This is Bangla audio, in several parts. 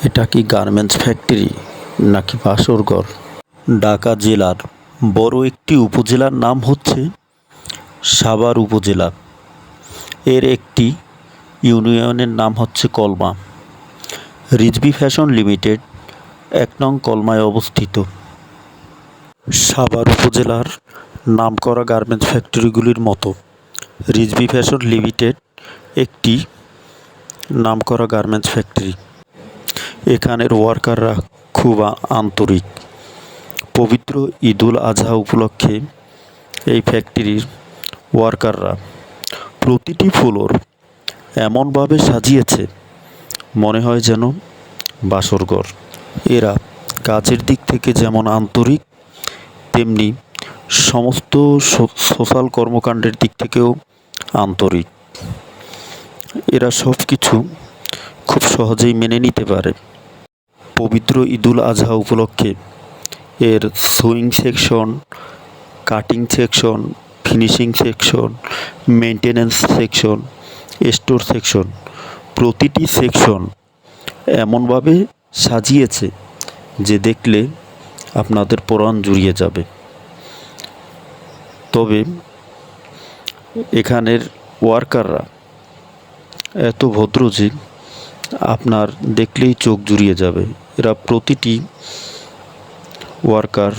এটা কি গার্মেন্টস ফ্যাক্টরি নাকি বাসরঘর? ঢাকা জেলার বড় একটি উপজেলার নাম হচ্ছে সাভার উপজেলা। এর একটি ইউনিয়নের নাম হচ্ছে কলমা। রিজভী ফ্যাশন লিমিটেড ১ নং কলমায় অবস্থিত। সাভার উপজেলার নামকরা গার্মেন্টস ফ্যাক্টরিগুলির মতো রিজভী ফ্যাশন লিমিটেড একটি নামকরা গার্মেন্টস ফ্যাক্টরি। এখানের ওয়ার্কাররা খুব আন্তরিক। পবিত্র ঈদুল আজহা উপলক্ষে এই ফ্যাক্টরির ওয়ার্কাররা প্রতিটি ফ্লোর এমনভাবে সাজিয়েছে মনে হয় যেন বাসরঘর। এরা কাজের দিক থেকে যেমন আন্তরিক, তেমনি সমস্ত সোশ্যাল কর্মকাণ্ডের দিক থেকেও আন্তরিক। এরা সব কিছু খুব সহজেই মেনে নিতে পারে। পবিত্র ঈদুল আজহা উপলক্ষে এর swing section, cutting section, finishing section, maintenance section, store section, প্রতিটি সেকশন এমনভাবে সাজিয়েছে যে দেখলে আপনাদের প্রাণ জুড়িয়ে যাবে। তবে এখানের ওয়ার্কাররা এত ভদ্র যে আপনার দেখলেই চোখ জুড়িয়ে যাবে। এরা প্রতিটি ওয়ার্কার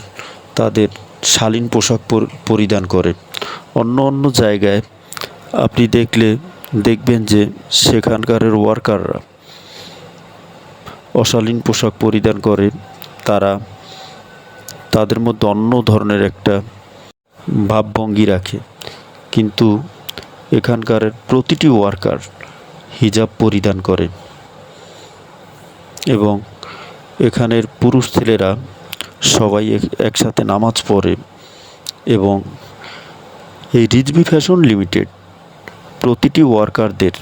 তাদের শালীন পোশাক পরিধান করে। অন্য জায়গায় আপনি দেখবেন যে সেখানকার ওয়ার্কাররা অশালীন পোশাক পরিধান করে। তাদের মধ্যে অন্য ধরনের একটা ভাবভঙ্গি রাখে, কিন্তু এখানকার প্রতিটি ওয়ার্কার হিজাব পরিধান করে এবং এখানের পুরুষ ছেলেরা সবাই একসাথে নামাজ পড়ে। এবং এই রিজভী ফ্যাশন লিমিটেড প্রতিটি ওয়ার্কারদের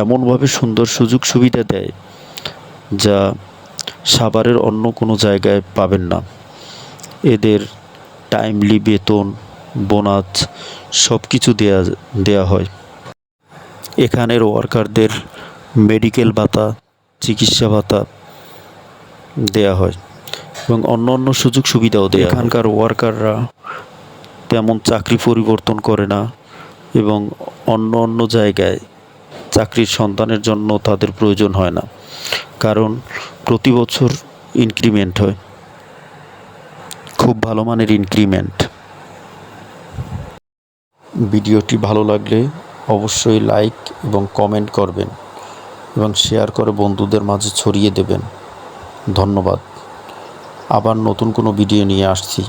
এমনভাবে সুন্দর সুযোগ সুবিধা দেয় যা সাভারের অন্য কোনো জায়গায় পাবেন না। এদের টাইমলি বেতন, বোনাস সব কিছু দেয়া হয়। এখানের ওয়ার্কারদের মেডিকেল ভাতা, চিকিৎসা ভাতা দেয়া হয় এবং অন্য সুযোগ সুবিধাও দেয়। এখানকার ওয়ার্কাররা তেমন চাকরি পরিবর্তন করে না এবং অন্য জায়গায় চাকরির সন্ধানের জন্য তাদের প্রয়োজন হয় না, কারণ প্রতি বছর ইনক্রিমেন্ট হয়, খুব ভালো মানের ইনক্রিমেন্ট। ভিডিওটি ভালো লাগলে অবশ্যই লাইক এবং কমেন্ট করবেন এবং শেয়ার করে বন্ধুদের মাঝে ছড়িয়ে দেবেন। ধন্যবাদ। আবার নতুন কোনো ভিডিও নিয়ে আসছি।